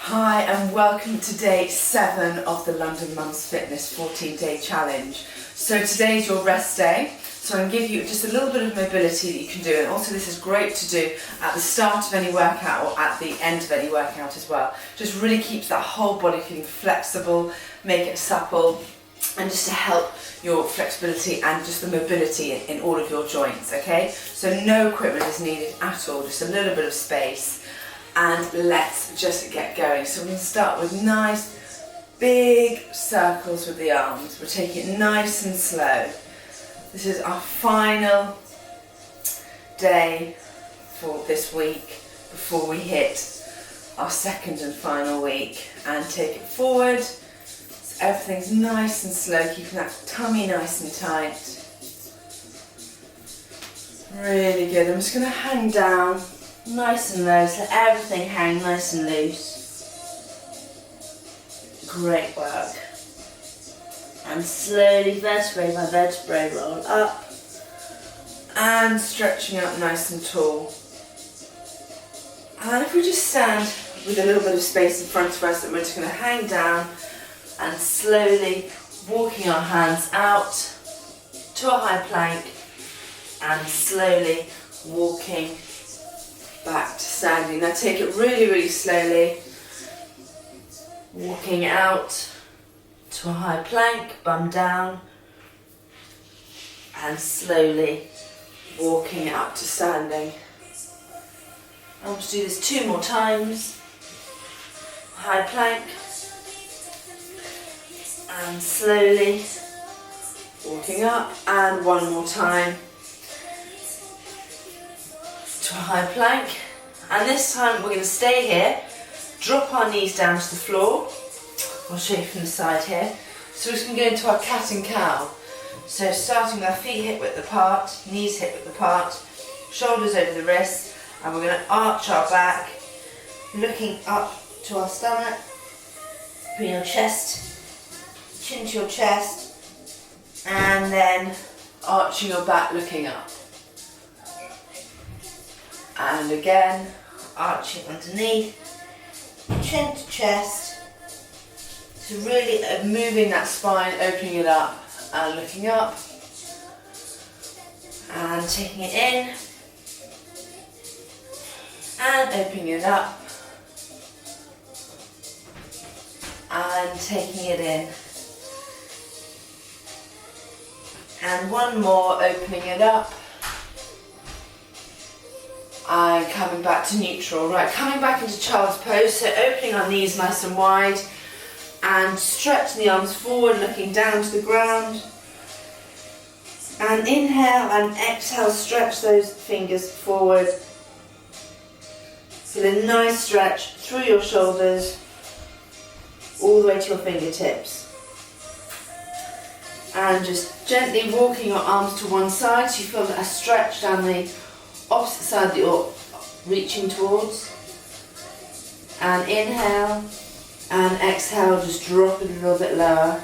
Hi and welcome to day 7 of the London Mums Fitness 14-day challenge. So today's your rest day, so I'm going to give you just a little bit of mobility that you can do, and also this is great to do at the start of any workout or at the end of any workout as well. Just really keeps that whole body feeling flexible, make it supple, and just to help your flexibility and just the mobility in all of your joints, okay? So no equipment is needed at all, just a little bit of space. And let's just get going. So we're going to start with nice big circles with the arms. We're taking it nice and slow. This is our final day for this week before we hit our second and final week. And take it forward. So everything's nice and slow, keeping that tummy nice and tight. Really good. I'm just going to hang down. Nice and low, so let everything hang nice and loose. Great work. And slowly, vertebrae by vertebrae, roll up. And stretching up nice and tall. And if we just stand with a little bit of space in front of us, and we're just going to hang down and slowly walking our hands out to a high plank and slowly walking back to standing. Now take it really, really slowly. Walking out to a high plank, bum down, and slowly walking up to standing. I want to do this 2 more times. High plank, and slowly walking up, and 1 more time. To a high plank, and this time we're going to stay here, drop our knees down to the floor. I'll show you from the side here. So we're just going to go into our cat and cow. So starting with our feet hip width apart, knees hip width apart, shoulders over the wrists, and we're going to arch our back, looking up to our stomach, putting your chest, chin to your chest, and then arching your back, looking up. And again, arching underneath, chin to chest. So really moving that spine, opening it up and looking up. And taking it in. And opening it up. And taking it in. And 1 more, opening it up. And coming back to neutral. Right, coming back into child's pose, so opening our knees nice and wide and stretching the arms forward, looking down to the ground. And inhale and exhale, stretch those fingers forward. Feel a nice stretch through your shoulders, all the way to your fingertips. And just gently walking your arms to one side so you feel a stretch down the opposite side that you're reaching towards. And inhale and exhale, just drop it a little bit lower.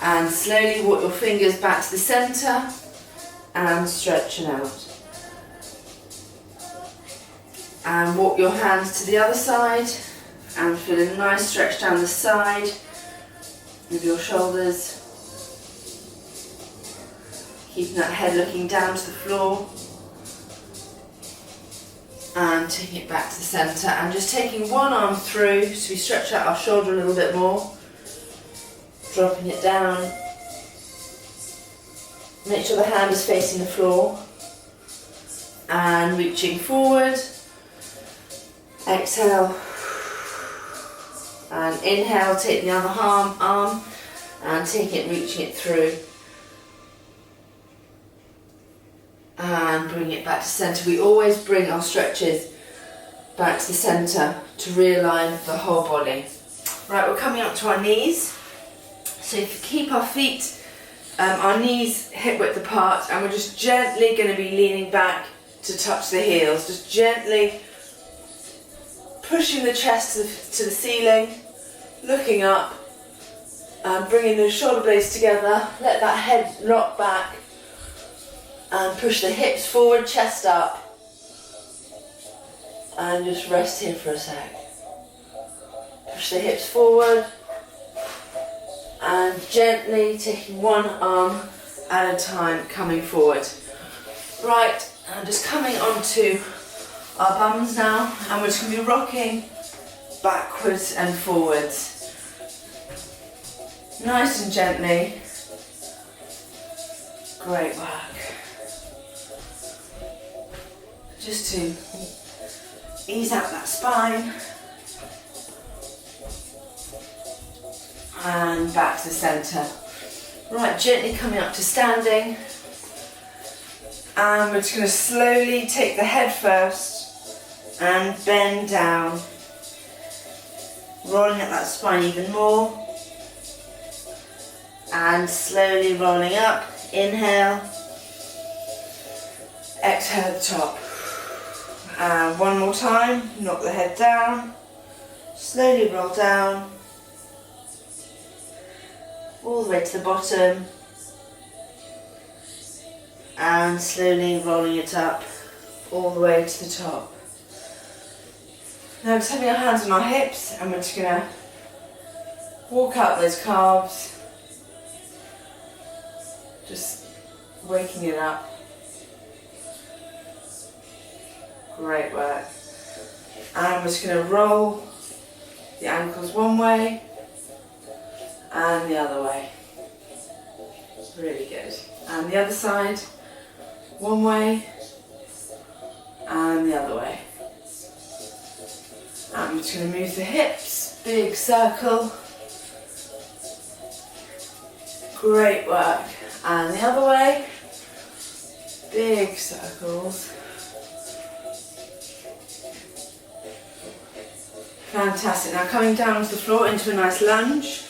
And slowly walk your fingers back to the centre and stretching out. And walk your hands to the other side and feel a nice stretch down the side with your shoulders. Keeping that head looking down to the floor. And taking it back to the centre and just taking one arm through so we stretch out our shoulder a little bit more. Dropping it down. Make sure the hand is facing the floor. And reaching forward. Exhale. And inhale, take the other arm and take it, reaching it through. And bring it back to centre. We always bring our stretches back to the centre to realign the whole body. Right, we're coming up to our knees. So if you keep our feet, our knees hip width apart, and we're just gently going to be leaning back to touch the heels. Just gently pushing the chest to the ceiling, looking up, and bringing the shoulder blades together. Let that head rock back. And push the hips forward, chest up. And just rest here for a sec. Push the hips forward. And gently taking one arm at a time, coming forward. Right, and just coming onto our bums now, and we're just going to be rocking backwards and forwards. Nice and gently. Great work. Just to ease out that spine. And back to the centre. Right, gently coming up to standing. And we're just going to slowly take the head first and bend down. Rolling up that spine even more. And slowly rolling up. Inhale. Exhale at the top. And one more time. Knock the head down. Slowly roll down. All the way to the bottom. And slowly rolling it up all the way to the top. Now just having our hands on our hips, and we're just going to walk out those calves. Just waking it up. Great work. And we're just going to roll the ankles one way and the other way. Really good. And the other side, one way and the other way. And I'm just going to move the hips, big circle. Great work. And the other way, big circles. Fantastic. Now coming down to the floor into a nice lunge.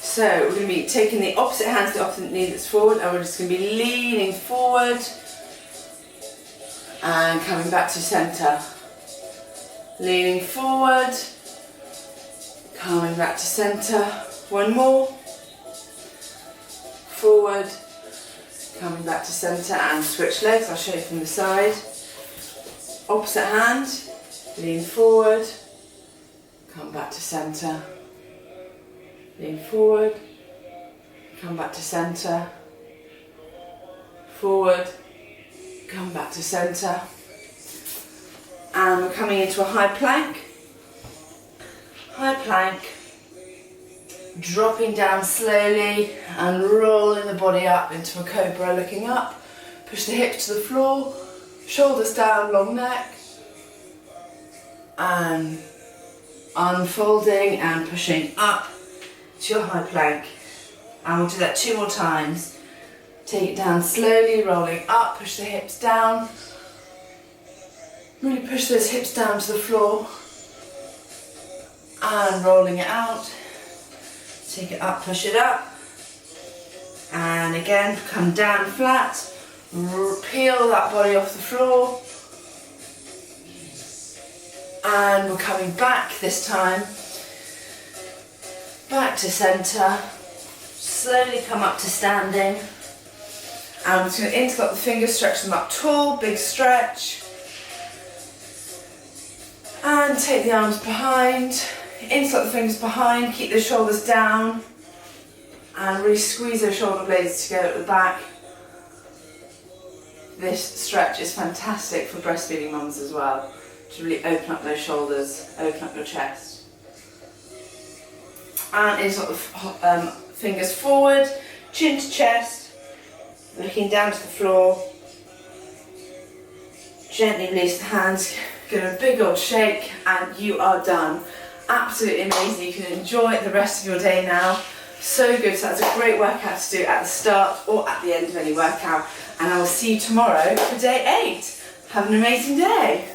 So we're going to be taking the opposite hand to the opposite knee that's forward, and we're just going to be leaning forward and coming back to centre. Leaning forward, coming back to centre. One more. Forward, coming back to centre, and switch legs. I'll show you from the side. Opposite hand, lean forward, come back to centre. Lean forward, come back to centre. Forward, come back to centre. And we're coming into a high plank. High plank. Dropping down slowly and rolling the body up into a cobra, looking up. Push the hips to the floor, shoulders down, long neck. And unfolding and pushing up to your high plank. And we'll do that 2 more times. Take it down slowly, rolling up, push the hips down. Really push those hips down to the floor. And rolling it out. Take it up, push it up, and again come down flat, peel that body off the floor, and we're coming back this time, back to centre, slowly come up to standing, and I'm just going to interlock the fingers, stretch them up tall, big stretch, and take the arms behind. Interlock the fingers behind, keep the shoulders down, and really squeeze those shoulder blades together at the back. This stretch is fantastic for breastfeeding mums as well, to really open up those shoulders, open up your chest. And interlock the fingers forward, chin to chest, looking down to the floor. Gently release the hands, give it a big old shake, and you are done. Absolutely amazing. You can enjoy the rest of your day now. So good. So that's a great workout to do at the start or at the end of any workout. And I will see you tomorrow for day 8. Have an amazing day.